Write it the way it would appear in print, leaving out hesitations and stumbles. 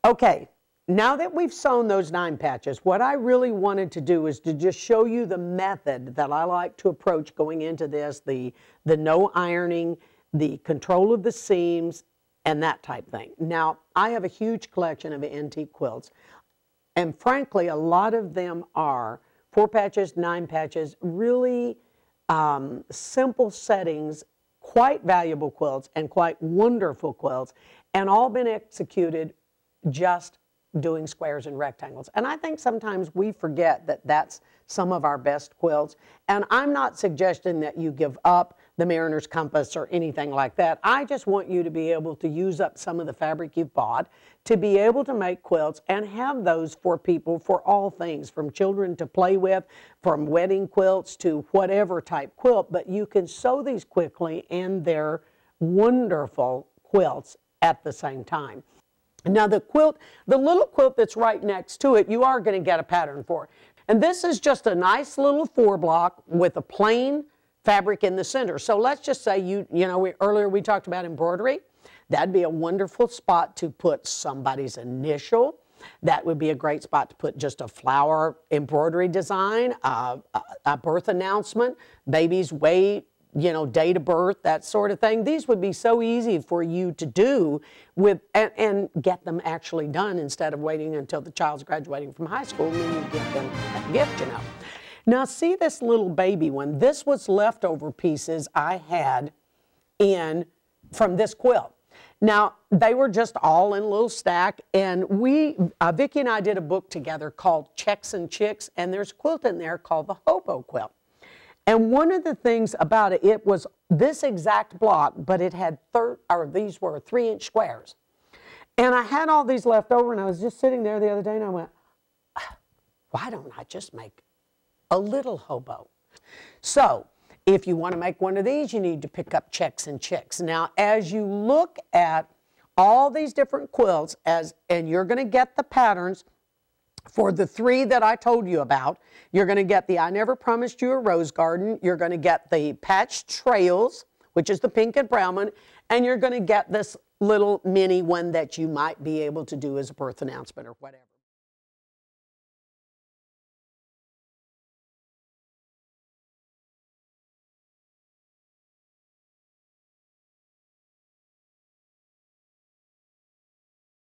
Okay, now that we've sewn those 9 patches, what I really wanted to do is to just show you the method that I like to approach going into this, the no ironing, the control of the seams, and that type thing. Now, I have a huge collection of antique quilts, and frankly, a lot of them are 4 patches, 9 patches, really simple settings, quite valuable quilts, and quite wonderful quilts, and all been executed just doing squares and rectangles. And I think sometimes we forget that that's some of our best quilts. And I'm not suggesting that you give up the Mariner's Compass or anything like that. I just want you to be able to use up some of the fabric you've bought to be able to make quilts and have those for people for all things, from children to play with, from wedding quilts to whatever type quilt. But you can sew these quickly, and they're wonderful quilts at the same time. Now the quilt, the little quilt that's right next to it, you are going to get a pattern for. And this is just a nice little 4-block with a plain fabric in the center. So let's just say earlier we talked about embroidery. That'd be a wonderful spot to put somebody's initial. That would be a great spot to put just a flower embroidery design, a birth announcement, baby's weight, date of birth, that sort of thing. These would be so easy for you to do with and get them actually done instead of waiting until the child's graduating from high school and then you give them a gift, Now see this little baby one. This was leftover pieces I had from this quilt. Now, they were just all in a little stack, and Vicki and I did a book together called Checks and Chicks, and there's a quilt in there called the Hobo Quilt. And one of the things about it, it was this exact block, but it had these were 3-inch squares. And I had all these left over, and I was just sitting there the other day, and I went, why don't I just make a little hobo? So if you want to make one of these, you need to pick up Checks and Chicks. Now, as you look at all these different quilts, and you're going to get the patterns for the 3 that I told you about. You're going to get the I Never Promised You a Rose Garden. You're going to get the Patched Trails, which is the pink and brown one. And you're going to get this little mini one that you might be able to do as a birth announcement or whatever.